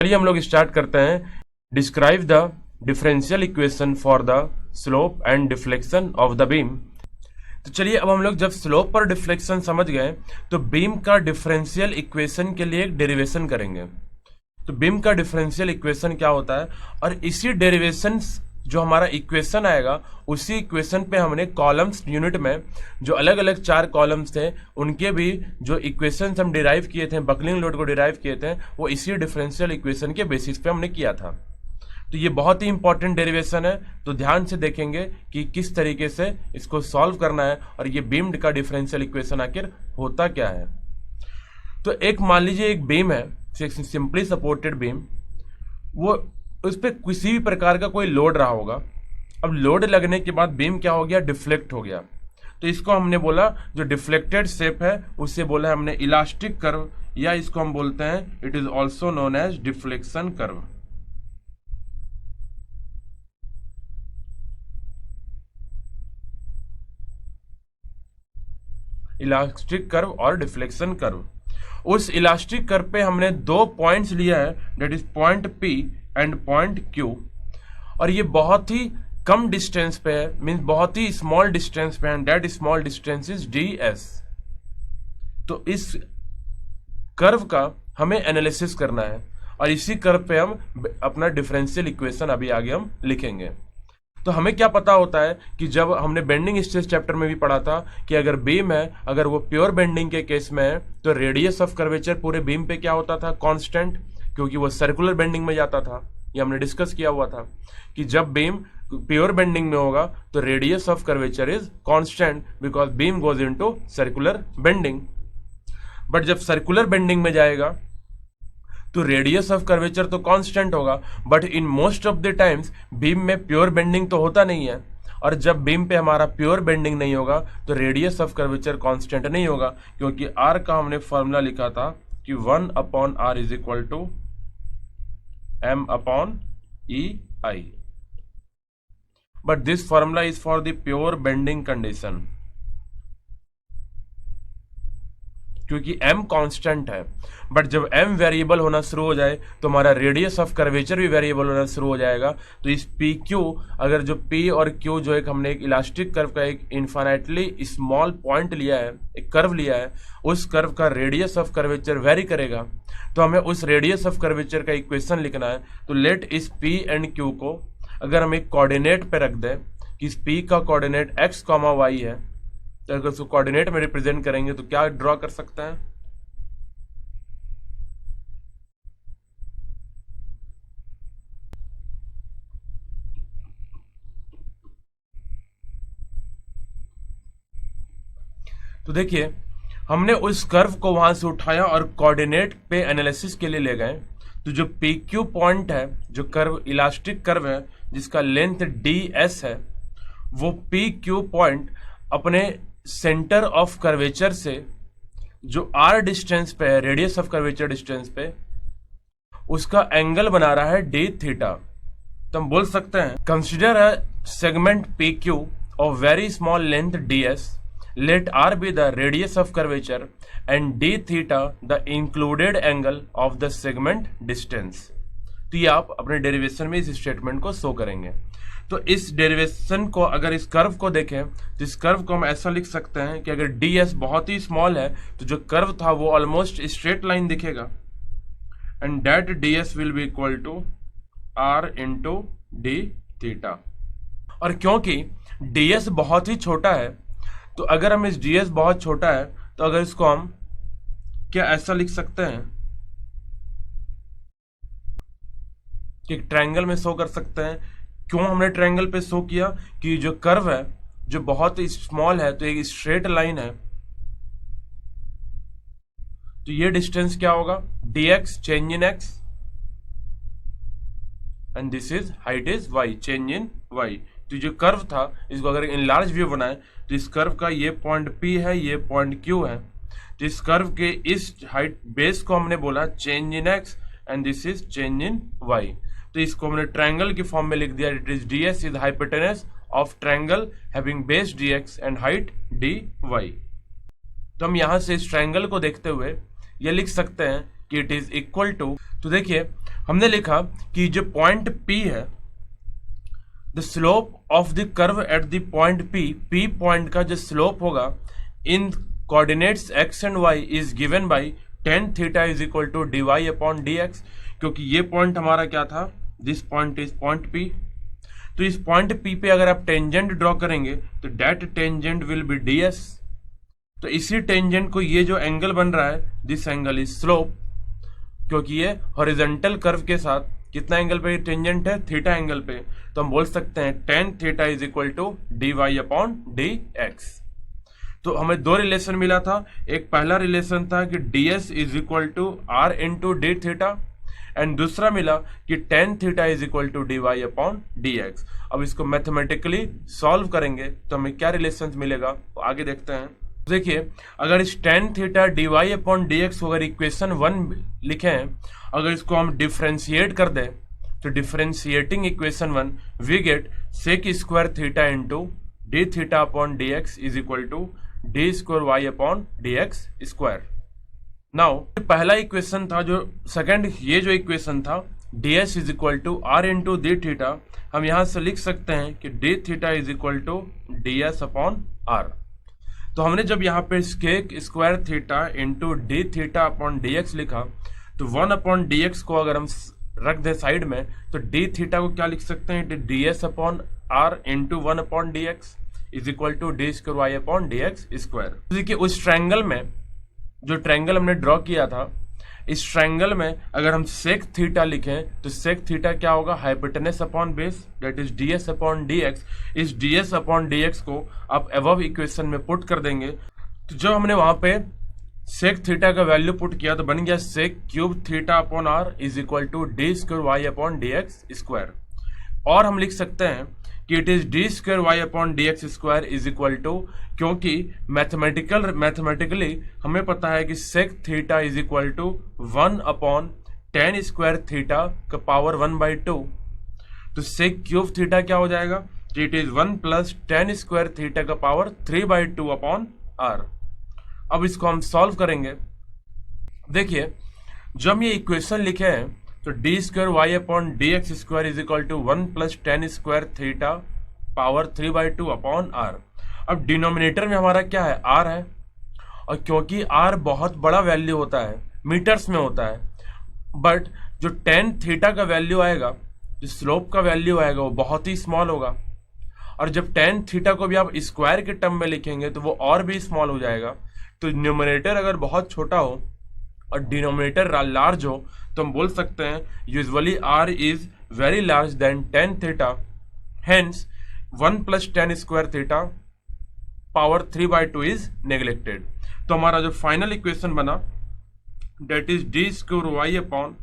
चलिए हम लोग स्टार्ट करते हैं। Describe the differential equation for the slope and deflection of the beam. तो चलिए अब हम लोग जब स्लोप और डिफ्लेक्शन समझ गए तो बीम का डिफरेंशियल इक्वेशन के लिए एक डेरिवेशन करेंगे। तो बीम का डिफरेंशियल इक्वेशन क्या होता है, और इसी डेरिवेशन जो हमारा इक्वेशन आएगा उसी इक्वेशन पे हमने कॉलम्स यूनिट में जो अलग अलग 4 कॉलम्स थे उनके भी जो इक्वेशंस हम डिराइव किए थे, बकलिंग लोड को डिराइव किए थे, वो इसी डिफरेंशियल इक्वेशन के बेसिस पे हमने किया था। तो ये बहुत ही इंपॉर्टेंट डेरिवेशन है, तो ध्यान से देखेंगे कि किस तरीके से इसको सॉल्व करना है और ये बीम्ड का डिफरेंशियल इक्वेशन आखिर होता क्या है। तो एक मान लीजिए एक बीम है, सिंपली सपोर्टेड बीम, वो उस पर किसी भी प्रकार का कोई लोड रहा होगा। अब लोड लगने के बाद बीम क्या हो गया, डिफ्लेक्ट हो गया। तो इसको हमने बोला, जो डिफ्लेक्टेड शेप है उसे बोला है हमने इलास्टिक कर्व, या इसको हम बोलते हैं it is also known as deflection curve. Elastic curve और डिफ्लेक्शन कर्व। उस इलास्टिक कर्व पे हमने 2 पॉइंट्स लिया है, that is point P and point Q, और ये बहुत ही कम डिस्टेंस पे है, मींस बहुत ही स्मॉल डिस्टेंस पे है, and that small distance is ds। तो इस कर्व का हमें एनालिसिस करना है और इसी कर्व पे हम अपना डिफरेंशियल इक्वेशन अभी आगे हम लिखेंगे। तो हमें क्या पता होता है कि जब हमने बेंडिंग स्ट्रेस चैप्टर में भी पढ़ा था कि अगर बीम है, अगर वो प्योर बेंडिंग के केस में है तो रेडियस ऑफ कर्वेचर पूरे बीम पे क्या होता था, कांस्टेंट, क्योंकि वो सर्कुलर बेंडिंग में जाता था। ये हमने डिस्कस किया हुआ था कि जब बीम प्योर बेंडिंग में होगा तो radius of curvature is constant because beam goes into circular bending. But जब सर्कुलर बेंडिंग में जाएगा तो रेडियस ऑफ कर्वेचर तो कांस्टेंट होगा, but in most of the times beam में प्योर बेंडिंग तो होता नहीं है, और जब बीम पे हमारा प्योर बेंडिंग नहीं होगा तो रेडियस ऑफ कर्वेचर कांस्टेंट नहीं होगा, क्योंकि आर का हमने फॉर्मूला लिखा था कि 1/r is equal to m/e/I, but this formula is for the pure bending condition, क्योंकि m कांस्टेंट है। बट जब m वेरिएबल होना शुरू हो जाए तो हमारा रेडियस ऑफ कर्वेचर भी वेरिएबल होना शुरू हो जाएगा। तो इस PQ, अगर जो P और Q जो एक हमने एक इलास्टिक कर्व का एक इन्फाइनाइटली स्मॉल पॉइंट लिया है, एक कर्व लिया है, उस कर्व का रेडियस ऑफ कर्वेचर वेरी करेगा। तो हमें उस रेडियस ऑफ कर्वेचर का इक्वेशन लिखना है। तो लेट इस P एंड Q को अगर हम एक कोऑर्डिनेट पे रख दें कि इस P का कोऑर्डिनेट x, y है, तो अगर उसको कोऑर्डिनेट में रिप्रेजेंट करेंगे तो क्या ड्रॉ कर सकते हैं, तो देखिए हमने उस कर्व को वहां से उठाया और कोऑर्डिनेट पे एनालिसिस के लिए ले गए। तो जो PQ पॉइंट है, जो कर्व इलास्टिक कर्व है जिसका लेंथ ds है, वो PQ पॉइंट अपने सेंटर ऑफ कर्वेचर से जो r डिस्टेंस पे है, रेडियस ऑफ कर्वेचर डिस्टेंस पे, उसका एंगल बना रहा है d थीटा। तो हम बोल सकते हैं consider a segment PQ of very small length ds, let r be the radius of curvature and d theta the included angle of the segment distance। तो ये आप अपने डेरिवेशन में इस स्टेटमेंट को शो करेंगे। तो इस डेरिवेशन को अगर इस कर्व को देखें तो इस कर्व को हम ऐसा लिख सकते हैं कि अगर ds बहुत ही स्मॉल है तो जो कर्व था वो ऑलमोस्ट स्ट्रेट लाइन दिखेगा, and that ds will be equal to r into d theta. और क्योंकि ds बहुत ही छोटा है तो अगर हम इस ds बहुत छोटा है तो अगर इसको हम क्या ऐसा लिख सकते हैं कि ट्रायंगल में शो कर सकते हैं। क्यों हमने ट्रायंगल पे शो किया कि जो कर्व है जो बहुत ही स्मॉल है तो एक स्ट्रेट लाइन है, तो ये डिस्टेंस क्या होगा, dx change in x, and this is height is y, change in y। तो जो कर्व था इसको अगर इन लार्ज व्यू बनाए तो इस कर्व का ये पॉइंट P है, ये पॉइंट Q है, तो इस कर्व के इस हाइट बेस को हमने बोला change in x and this is change in y। तो इसको हमने ट्रायंगल की फॉर्म में लिख दिया, it is ds is hypotenuse of triangle having base dx and height dy। तो हम यहां से इस ट्रायंगल को देखते हुए ये लिख सकते हैं कि इट इज इक्वल टू, तो देखिए हमने लिखा कि जो पॉइंट P है, the slope of the curve at the point P point का जो स्लोप होगा इन coordinates x and y is given by tan theta is equal to dy upon dx, क्योंकि ये पॉइंट हमारा क्या था, this point is point P। तो इस पॉइंट P पे अगर आप टेंजेंट ड्रॉ करेंगे तो that tangent will be ds। तो इसी टेंजेंट को ये जो एंगल बन रहा है, दिस एंगल इज स्लोप, क्योंकि ये हॉरिजॉन्टल कर्व के साथ कितना एंगल पे टेंजेंट है, थीटा एंगल पे। तो हम बोल सकते हैं tan theta is equal to dy upon dx। तो हमें दो रिलेशन मिला था, एक पहला रिलेशन था कि ds is equal to r into D theta, and दूसरा मिला कि tan theta is equal to dy upon dx। अब इसको मैथमेटिकली सॉल्व करेंगे तो हमें क्या रिलेशन मिलेगा, तो आगे देखते हैं। देखिए, अगर इस tan theta dy upon dx को अगर इक्वेशन 1 लिखें, अगर इसको हम डिफ्रेंशिएट कर दें तो differentiating equation 1 we get sec square theta into D theta upon dx is equal to D square y upon dx square. Now पहला इक्वेशन था, जो सेकंड ये जो इक्वेशन था ds is equal to r into D theta, हम यहां से लिख सकते हैं कि D theta is equal to ds upon r। तो हमने जब यहाँ पे sec square theta into D theta upon dx लिखा, तो 1 अपॉन dx को अगर हम रख दें साइड में, तो डी थीटा को क्या लिख सकते हैं, ds upon r into 1 upon dx is equal to D square y upon dx square. देखिए, उस ट्रायंगल में, जो ट्रायंगल हमने ड्रॉ किया था, इस ट्रायंगल में अगर हम सेक थीटा लिखें तो सेक थीटा क्या होगा, hypotenuse upon base, that is ds upon dx। इस ds अपॉन dx को आप अबव इक्वेशन में पुट कर देंगे, तो जब हमने वहां पे सेक थीटा का वैल्यू पुट किया तो बन गया sec cube theta upon r is equal to D square y upon dx square. और हम लिख सकते हैं कि it is D square y upon dx square is equal to, क्योंकि मैथमेटिकली हमें पता है कि sec theta is equal to 1 upon tan square theta का पावर 1/2। तो सेक क्यूब थीटा क्या हो जाएगा, it is 1 plus tan square theta का पावर 3/2 अपॉन r। अब इसको हम सॉल्व करेंगे। देखिए, जब हम ये इक्वेशन लिखे हैं तो D square y upon dx square is equal to 1 plus tan square theta power 3/2 upon r। अब डिनोमिनेटर में हमारा क्या है, r है, और क्योंकि r बहुत बड़ा वैल्यू होता है, मीटर्स में होता है, बट जो tan थीटा का वैल्यू आएगा, जो स्लोप का वैल्यू आएगा, वो बहुत ही स्मॉल होगा। और जब tan थीटा को भी आप स्क्वायर के टर्म में लिखेंगे तो वो और भी स्मॉल हो जाएगा। तो न्यूमरेटर अगर बहुत छोटा हो और डिनोमिनेटर लार्ज हो तो हम बोल सकते हैं usually r is very large than tan theta, hence 1 plus tan square theta power 3/2 is neglected. तो हमारा जो फाइनल इक्वेशन बना, that is D square y upon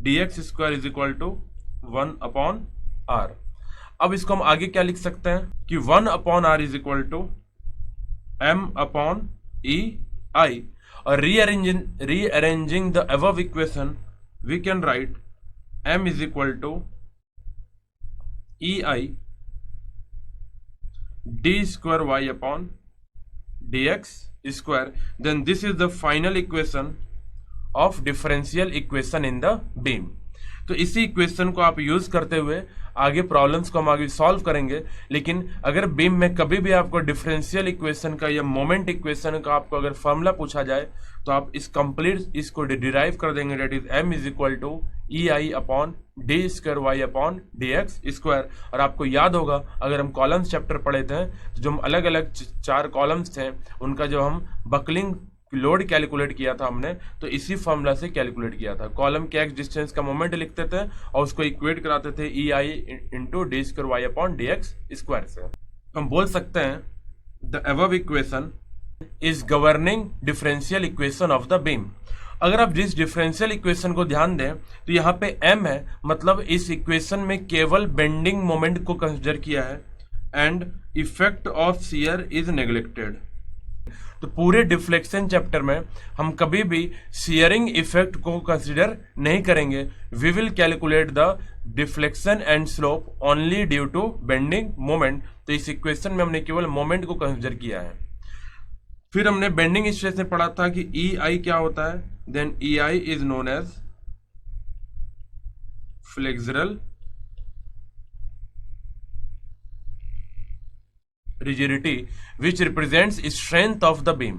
dx square is equal to 1 upon r। अब इसको हम आगे क्या लिख सकते हैं कि 1 upon r is equal to m upon e i, और rearranging the above equation we can write m is equal to ei d square y upon dx square। then this is the final equation of differential equation in the beam। तो इसी equation को आप use करते हुए आगे problems को हम आगे सॉल्व करेंगे। लेकिन अगर बीम में कभी भी आपको डिफरेंशियल इक्वेशन का या मोमेंट इक्वेशन का आपको अगर फॉर्मूला पूछा जाए तो आप इस कंप्लीट इसको डिराइव कर देंगे, that is m is equal to E I upon D square Y upon D x square. और आपको याद होगा, अगर हम कॉलम्स चैप्टर पढ़े थे तो जो हम अलग अलग 4 कॉलम्स थे उनका जो हम बकलिंग लोड कैलकुलेट किया था हमने, तो इसी फॉर्मूला से कैलकुलेट किया था। कॉलम के एक्स डिस्टेंस का मोमेंट लिखते थे और उसको इक्वेट कराते थे E I into d square Y upon D x square से। हम बोल सकते हैं the above equation is governing differential equation of the beam. अगर आप जिस डिफरेंशियल इक्वेशन को ध्यान दें तो यहाँ पे m है, मतलब इस इक्वेशन में केवल बेंडिंग मोमेंट को कंसिडर किया है and effect of shear is neglected. तो पूरे डिफ्लेक्शन चैप्टर में हम कभी भी शियरिंग इफेक्ट को कंसिडर नहीं करेंगे। We will calculate the deflection and slope only due to bending moment. तो इस इक्वेशन में हमने केवल मोमेंट को कंसिडर किया है। फिर हमने बेंडिंग स्ट्रेस में पढ़ा था कि ई आई क्या होता है, then E I is known as, bending stress is known as the moment of inertia. तो बेंडिंग स्ट्रेस में हम क्या लिख सकते हैं कि E I is flexural rigidity which represents strength of the beam।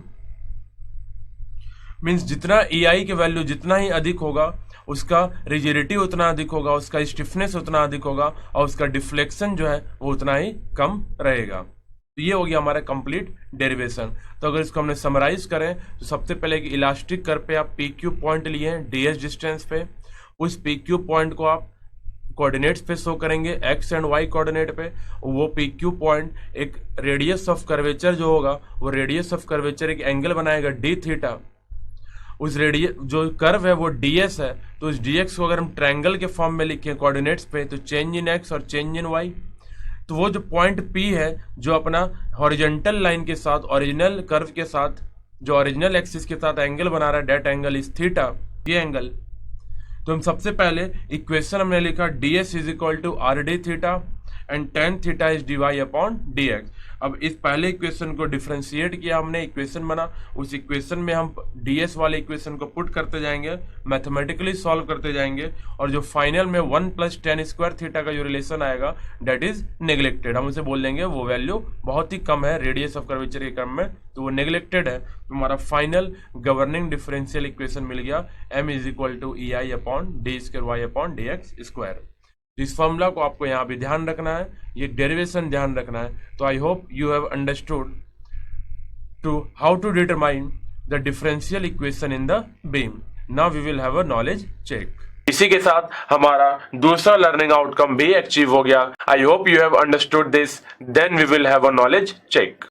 Means जितना EI की वैल्यू जितना ही अधिक होगा उसका रिजिडिटी उतना अधिक होगा, उसका स्टिफनेस उतना अधिक होगा और उसका डिफ्लेक्शन जो है वो उतना ही कम रहेगा। तो ये हो गया हमारा कंप्लीट डेरिवेशन। तो अगर इसको हमने समराइज करें तो सबसे पहले एक इलास्टिक कर्व पे आप PQ पॉइंट लिए हैं DS डिस्टेंस पे, उस PQ पॉइंट को आप कोऑर्डिनेट्स पे शो करेंगे x एंड y कोऑर्डिनेट पे। वो PQ पॉइंट एक रेडियस ऑफ कर्वेचर जो होगा वो रेडियस ऑफ कर्वेचर एक एंगल बनाएगा d थीटा। उस रेडियस जो कर्व है वो ds है, तो उस dx को अगर हम ट्रायंगल के फॉर्म में लिखें कोऑर्डिनेट्स पे तो चेंज इन x और चेंज इन y। तो वो जो पॉइंट P है जो अपना हॉरिजॉन्टल लाइन के साथ ओरिजिनल कर्व के साथ जो ओरिजिनल एक्सिस के साथ एंगल बना रहा है, डेट एंगल इज थीटा, ये एंगल। तो हम सबसे पहले इक्वेशन हमने लिखा ds is equal to R D theta and tan theta is dy upon dx। अब इस पहले इक्वेशन को डिफरेंशिएट किया हमने, इक्वेशन बना, उस इक्वेशन में हम ds वाले इक्वेशन को पुट करते जाएंगे, मैथमेटिकली सॉल्व करते जाएंगे और जो फाइनल में 1 प्लस टेन स्क्वायर थीटा का जो रिलेशन आएगा डेट इज नेग्लेक्टेड। हम उसे बोल देंगे वो वैल्यू बहुत ही कम है रेडियस ऑफ कर्वेचर के क्रम में, तो वो नेग्लेक्टेड है। तो हमारा फाइनल गवर्निंग डिफरेंशियल इक्वेशन मिल गया m is equal to EI upon D square Y upon dx square. इस फॉर्मूला को आपको यहाँ भी ध्यान रखना है, ये डेरिवेशन ध्यान रखना है। तो I hope you have understood to how to determine the differential equation in the beam. Now we will have a knowledge check. इसी के साथ हमारा दूसरा लर्निंग आउटकम भी अचीव हो गया। I hope you have understood this, then we will have a knowledge check.